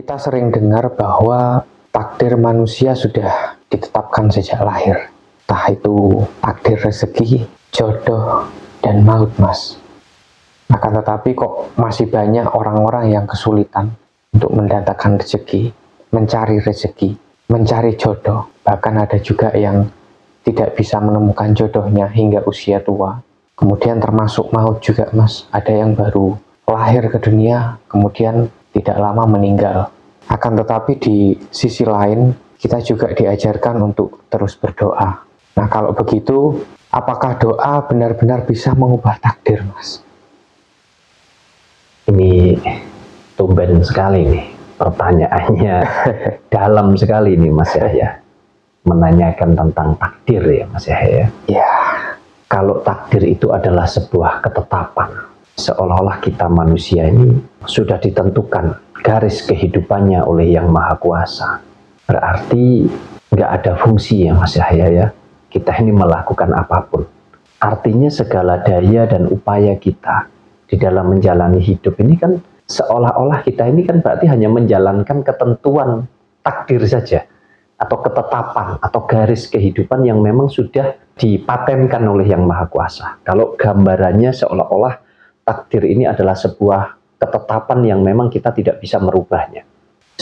Kita sering dengar bahwa takdir manusia sudah ditetapkan sejak lahir. Entah itu takdir rezeki, jodoh, dan maut, Mas. Akan tetapi kok masih banyak orang-orang yang kesulitan untuk mendatangkan rezeki, mencari jodoh. Bahkan ada juga yang tidak bisa menemukan jodohnya hingga usia tua. Kemudian termasuk maut juga, Mas. Ada yang baru lahir ke dunia, kemudian tidak lama meninggal. Akan tetapi di sisi lain, kita juga diajarkan untuk terus berdoa. Nah, kalau begitu, apakah doa benar-benar bisa mengubah takdir, Mas? Ini tumben sekali nih pertanyaannya. Dalam sekali nih, Mas Yahya, menanyakan tentang takdir ya, Mas Yahya. Ya. Kalau takdir itu adalah sebuah ketetapan, seolah-olah kita manusia ini sudah ditentukan garis kehidupannya oleh Yang Maha Kuasa. Berarti nggak ada fungsi ya, Mas Yahya ya, kita ini melakukan apapun. Artinya segala daya dan upaya kita di dalam menjalani hidup ini kan seolah-olah kita ini kan berarti hanya menjalankan ketentuan takdir saja, atau ketetapan atau garis kehidupan yang memang sudah dipatenkan oleh Yang Maha Kuasa. Kalau gambarannya seolah-olah takdir ini adalah sebuah ketetapan yang memang kita tidak bisa merubahnya.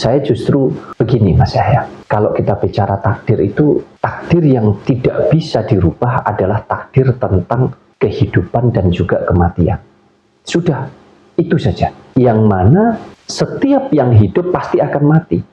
Saya justru begini, Mas Yahya, kalau kita bicara takdir itu, takdir yang tidak bisa dirubah adalah takdir tentang kehidupan dan juga kematian. Sudah, itu saja. Yang mana setiap yang hidup pasti akan mati.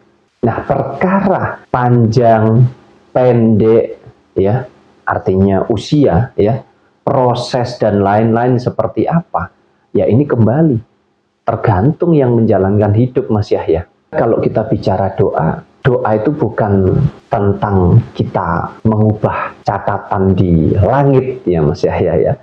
Nah, perkara panjang, pendek, ya, artinya usia, ya, proses dan lain-lain seperti apa, ya ini kembali tergantung yang menjalankan hidup, Mas Yahya. Kalau kita bicara doa, doa itu bukan tentang kita mengubah catatan di langit, ya Mas Yahya ya.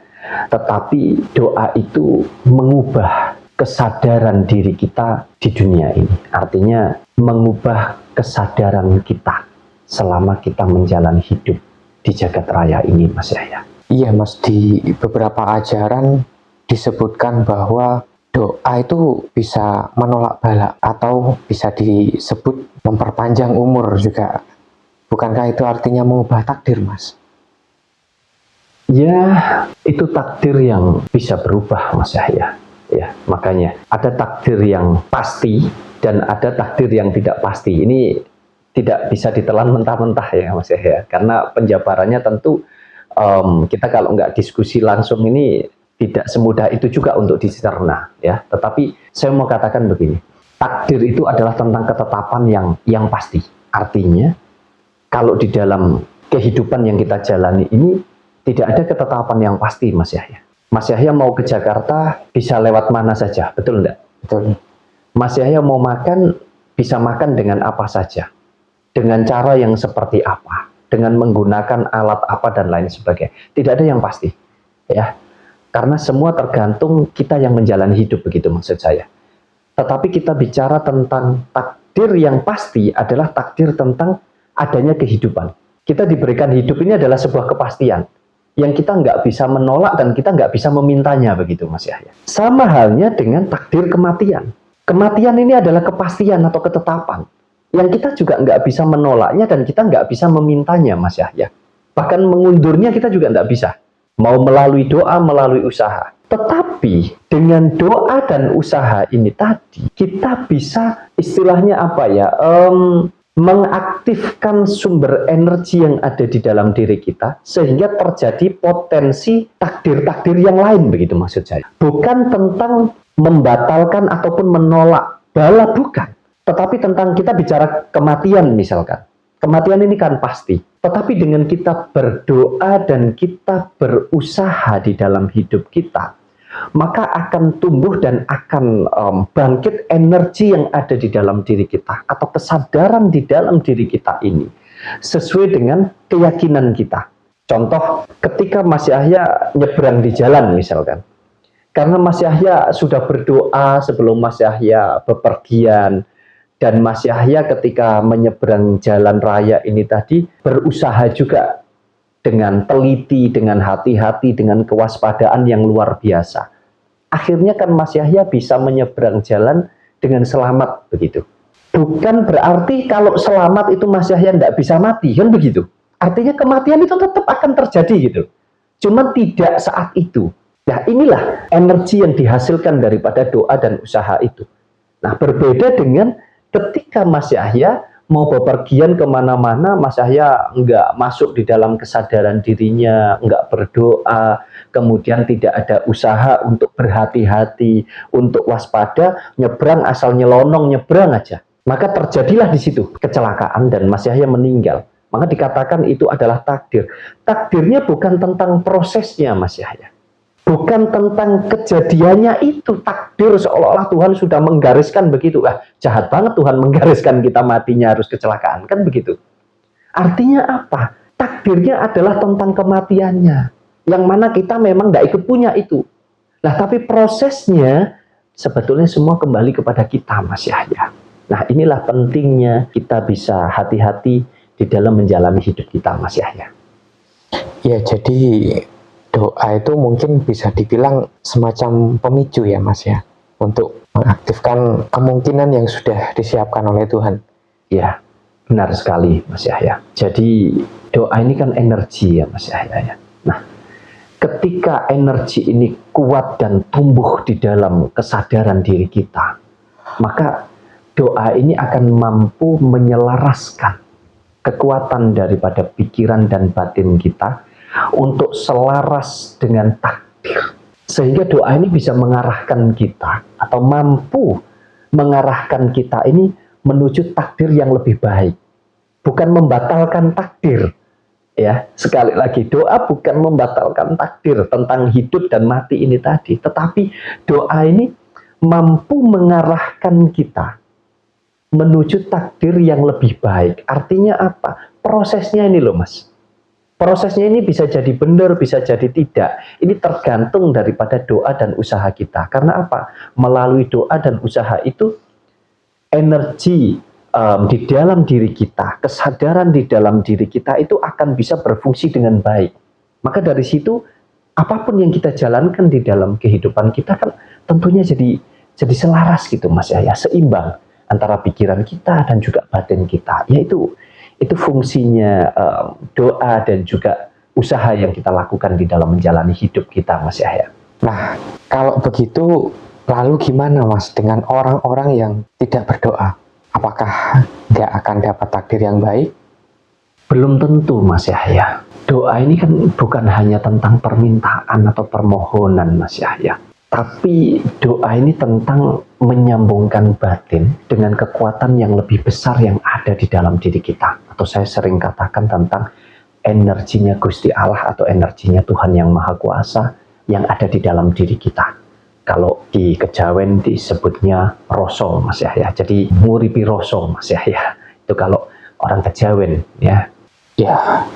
Tetapi doa itu mengubah kesadaran diri kita di dunia ini. Artinya mengubah kesadaran kita selama kita menjalani hidup di jagat raya ini, Mas Yahya. Iya, Mas, di beberapa ajaran disebutkan bahwa doa itu bisa menolak bala atau bisa disebut memperpanjang umur juga. Bukankah itu artinya mengubah takdir, Mas? Ya, itu takdir yang bisa berubah, Mas Yahya. Ya, makanya ada takdir yang pasti dan ada takdir yang tidak pasti. Ini tidak bisa ditelan mentah-mentah ya, Mas Yahya. Karena penjabarannya tentu kita kalau nggak diskusi langsung ini tidak semudah itu juga untuk dicerna ya. Tetapi saya mau katakan begini, takdir itu adalah tentang ketetapan yang pasti. Artinya kalau di dalam kehidupan yang kita jalani ini tidak ada ketetapan yang pasti, Mas Yahya. Mas Yahya mau ke Jakarta bisa lewat mana saja, betul enggak? Betul. Mas Yahya mau makan bisa makan dengan apa saja, dengan cara yang seperti apa, dengan menggunakan alat apa dan lain sebagainya. Tidak ada yang pasti, ya. Karena semua tergantung kita yang menjalani hidup, begitu maksud saya. Tetapi kita bicara tentang takdir yang pasti adalah takdir tentang adanya kehidupan. Kita diberikan hidup ini adalah sebuah kepastian yang kita nggak bisa menolak dan kita nggak bisa memintanya, begitu Mas Yahya. Sama halnya dengan takdir kematian. Kematian ini adalah kepastian atau ketetapan yang kita juga nggak bisa menolaknya dan kita nggak bisa memintanya, Mas Yahya. Bahkan mengundurnya kita juga nggak bisa. Mau melalui doa, melalui usaha. Tetapi dengan doa dan usaha ini tadi, kita bisa istilahnya apa ya, mengaktifkan sumber energi yang ada di dalam diri kita sehingga terjadi potensi takdir-takdir yang lain, begitu maksud saya. Bukan tentang membatalkan ataupun menolak bala, bukan. Tetapi tentang kita bicara kematian misalkan. Kematian ini kan pasti. Tetapi dengan kita berdoa dan kita berusaha di dalam hidup kita, maka akan tumbuh dan akan bangkit energi yang ada di dalam diri kita atau kesadaran di dalam diri kita ini sesuai dengan keyakinan kita. Contoh, ketika Mas Yahya nyebrang di jalan misalkan, karena Mas Yahya sudah berdoa sebelum Mas Yahya bepergian, dan Mas Yahya ketika menyeberang jalan raya ini tadi berusaha juga dengan teliti, dengan hati-hati, dengan kewaspadaan yang luar biasa. Akhirnya kan Mas Yahya bisa menyeberang jalan dengan selamat, begitu. Bukan berarti kalau selamat itu Mas Yahya tidak bisa mati, kan begitu. Artinya kematian itu tetap akan terjadi gitu. Cuma tidak saat itu. Nah, inilah energi yang dihasilkan daripada doa dan usaha itu. Nah, berbeda dengan ketika Mas Yahya mau bepergian kemana-mana, Mas Yahya nggak masuk di dalam kesadaran dirinya, nggak berdoa, kemudian tidak ada usaha untuk berhati-hati, untuk waspada, nyebrang asal nyelonong, nyebrang aja. Maka terjadilah di situ kecelakaan dan Mas Yahya meninggal. Maka dikatakan itu adalah takdir. Takdirnya bukan tentang prosesnya Mas Yahya. Bukan tentang kejadiannya itu. Takdir seolah-olah Tuhan sudah menggariskan begitu. Jahat banget Tuhan menggariskan kita matinya harus kecelakaan. Kan begitu. Artinya apa? Takdirnya adalah tentang kematiannya. Yang mana kita memang tidak ikut punya itu. Nah, tapi prosesnya sebetulnya semua kembali kepada kita Mas Yahya. Nah, inilah pentingnya kita bisa hati-hati di dalam menjalani hidup kita, Mas Yahya. Ya, jadi doa itu mungkin bisa dibilang semacam pemicu ya, Mas ya, untuk mengaktifkan kemungkinan yang sudah disiapkan oleh Tuhan. Ya, benar sekali, Mas Yahya. Jadi doa ini kan energi ya, Mas Yahya. Nah, ketika energi ini kuat dan tumbuh di dalam kesadaran diri kita, maka doa ini akan mampu menyelaraskan kekuatan daripada pikiran dan batin kita untuk selaras dengan takdir. Sehingga doa ini bisa mengarahkan kita atau mampu mengarahkan kita ini menuju takdir yang lebih baik. Bukan membatalkan takdir. Ya, sekali lagi doa bukan membatalkan takdir tentang hidup dan mati ini tadi, tetapi doa ini mampu mengarahkan kita menuju takdir yang lebih baik. Artinya apa? Prosesnya ini loh Mas. Prosesnya ini bisa jadi benar, bisa jadi tidak. Ini tergantung daripada doa dan usaha kita. Karena apa? Melalui doa dan usaha itu, energi di dalam diri kita, kesadaran di dalam diri kita itu akan bisa berfungsi dengan baik. Maka dari situ, apapun yang kita jalankan di dalam kehidupan kita kan tentunya jadi selaras gitu Mas ya, seimbang antara pikiran kita dan juga batin kita. Yaitu itu fungsinya doa dan juga usaha yang kita lakukan di dalam menjalani hidup kita Mas Yahya. Nah, kalau begitu lalu gimana Mas dengan orang-orang yang tidak berdoa? Apakah nggak akan dapat takdir yang baik? Belum tentu Mas Yahya. Doa ini kan bukan hanya tentang permintaan atau permohonan Mas Yahya. Tapi doa ini tentang menyambungkan batin dengan kekuatan yang lebih besar yang ada di dalam diri kita. Atau saya sering katakan tentang energinya Gusti Allah atau energinya Tuhan yang Maha Kuasa yang ada di dalam diri kita. Kalau di Kejawen disebutnya rasa Mas Yahya. Jadi nguripi rasa Mas Yahya. Itu kalau orang Kejawen ya. Ya,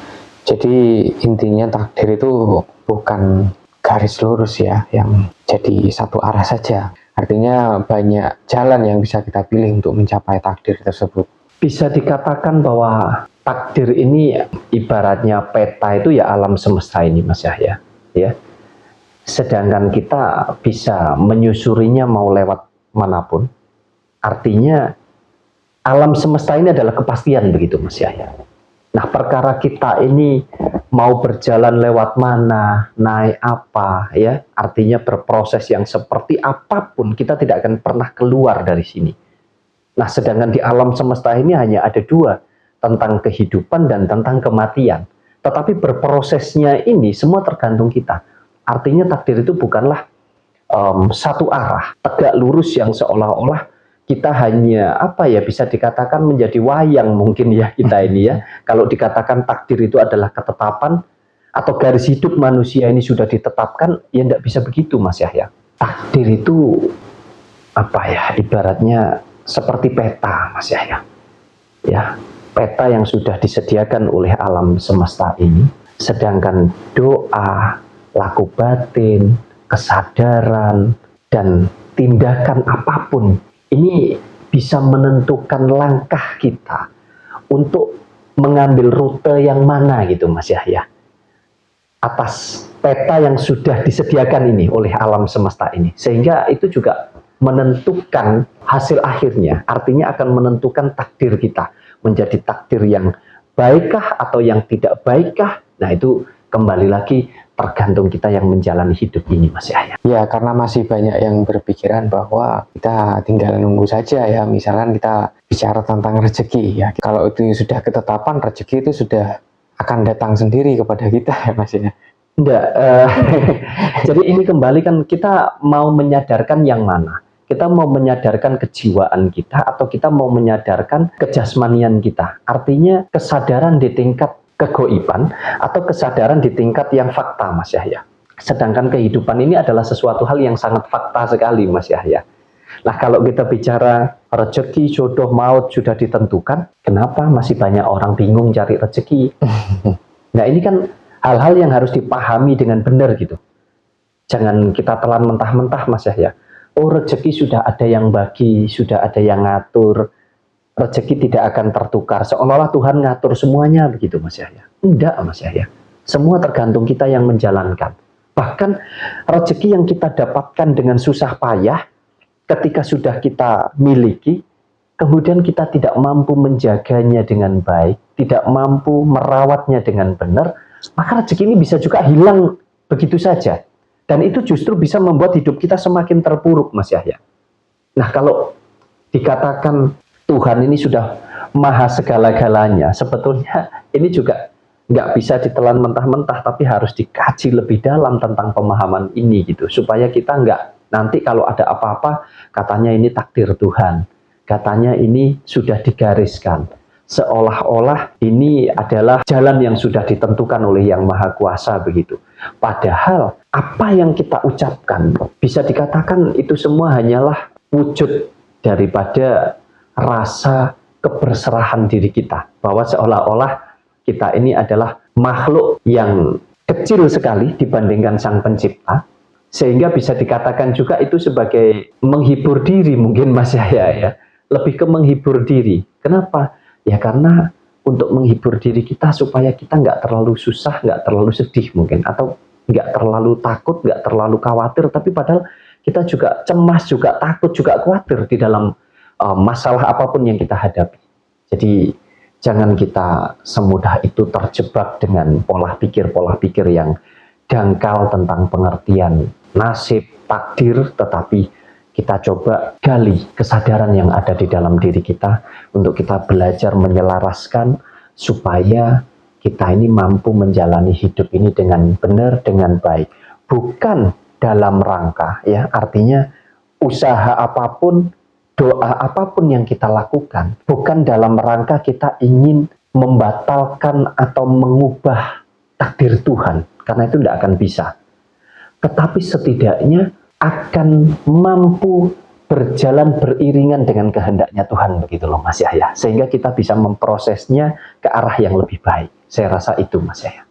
jadi intinya takdir itu bukan garis lurus ya, yang jadi satu arah saja. Artinya banyak jalan yang bisa kita pilih untuk mencapai takdir tersebut. Bisa dikatakan bahwa takdir ini ibaratnya peta itu ya alam semesta ini Mas Yahya. Ya. Sedangkan kita bisa menyusurinya mau lewat manapun. Artinya alam semesta ini adalah kepastian begitu Mas Yahya. Nah, perkara kita ini mau berjalan lewat mana, naik apa, ya, artinya berproses yang seperti apapun, kita tidak akan pernah keluar dari sini. Nah, sedangkan di alam semesta ini hanya ada dua, tentang kehidupan dan tentang kematian. Tetapi berprosesnya ini semua tergantung kita. Artinya takdir itu bukanlah satu arah, tegak lurus yang seolah-olah kita hanya bisa dikatakan menjadi wayang mungkin ya kita ini ya. Kalau dikatakan takdir itu adalah ketetapan atau garis hidup manusia ini sudah ditetapkan, ya tidak bisa begitu Mas Yahya. Takdir itu ibaratnya seperti peta Mas Yahya. Ya, peta yang sudah disediakan oleh alam semesta ini. Sedangkan doa, laku batin, kesadaran dan tindakan apapun ini bisa menentukan langkah kita untuk mengambil rute yang mana gitu Mas Yahya. Atas peta yang sudah disediakan ini oleh alam semesta ini. Sehingga itu juga menentukan hasil akhirnya, artinya akan menentukan takdir kita, menjadi takdir yang baikkah atau yang tidak baikkah. Nah, itu kembali lagi tergantung kita yang menjalani hidup ini, Mas Yahya. Ya, karena masih banyak yang berpikiran bahwa kita tinggal nunggu saja ya. Misalkan kita bicara tentang rezeki ya. Kalau itu sudah ketetapan, rezeki itu sudah akan datang sendiri kepada kita ya, Mas ya. Enggak, jadi ini kembali kan kita mau menyadarkan yang mana? Kita mau menyadarkan kejiwaan kita atau kita mau menyadarkan kejasmanian kita? Artinya kesadaran di tingkat kegoiban atau kesadaran di tingkat yang fakta, Mas Yahya. Sedangkan kehidupan ini adalah sesuatu hal yang sangat fakta sekali, Mas Yahya. Nah, kalau kita bicara rezeki, jodoh, maut sudah ditentukan, kenapa masih banyak orang bingung cari rezeki? Nah, ini kan hal-hal yang harus dipahami dengan benar gitu. Jangan kita telan mentah-mentah, Mas Yahya. Oh, rezeki sudah ada yang bagi, sudah ada yang ngatur. Rezeki tidak akan tertukar. Seolah-olah Tuhan ngatur semuanya begitu, Mas Yahya. Enggak, Mas Yahya. Semua tergantung kita yang menjalankan. Bahkan rezeki yang kita dapatkan dengan susah payah, ketika sudah kita miliki, kemudian kita tidak mampu menjaganya dengan baik, tidak mampu merawatnya dengan benar, maka rezeki ini bisa juga hilang begitu saja. Dan itu justru bisa membuat hidup kita semakin terpuruk, Mas Yahya. Nah, kalau dikatakan Tuhan ini sudah maha segala-galanya, sebetulnya ini juga nggak bisa ditelan mentah-mentah, tapi harus dikaji lebih dalam tentang pemahaman ini gitu, supaya kita nggak nanti kalau ada apa-apa, katanya ini takdir Tuhan, katanya ini sudah digariskan, seolah-olah ini adalah jalan yang sudah ditentukan oleh Yang Maha Kuasa begitu. Padahal apa yang kita ucapkan bisa dikatakan itu semua hanyalah wujud daripada rasa keberserahan diri kita, bahwa seolah-olah kita ini adalah makhluk yang kecil sekali dibandingkan Sang Pencipta, sehingga bisa dikatakan juga itu sebagai menghibur diri mungkin, Mas Yahya ya. Lebih ke menghibur diri. Kenapa? Ya karena untuk menghibur diri kita supaya kita nggak terlalu susah, nggak terlalu sedih mungkin, atau nggak terlalu takut, nggak terlalu khawatir, tapi padahal kita juga cemas, juga takut, juga khawatir di dalam masalah apapun yang kita hadapi. Jadi jangan kita semudah itu terjebak dengan pola pikir yang dangkal tentang pengertian nasib, takdir, tetapi kita coba gali kesadaran yang ada di dalam diri kita untuk kita belajar menyelaraskan supaya kita ini mampu menjalani hidup ini dengan benar, dengan baik. Bukan dalam rangka, ya, artinya usaha apapun, doa apapun yang kita lakukan, bukan dalam rangka kita ingin membatalkan atau mengubah takdir Tuhan, karena itu tidak akan bisa. Tetapi setidaknya akan mampu berjalan beriringan dengan kehendaknya Tuhan begitu loh, Mas Yahya. Sehingga kita bisa memprosesnya ke arah yang lebih baik. Saya rasa itu, Mas Yahya.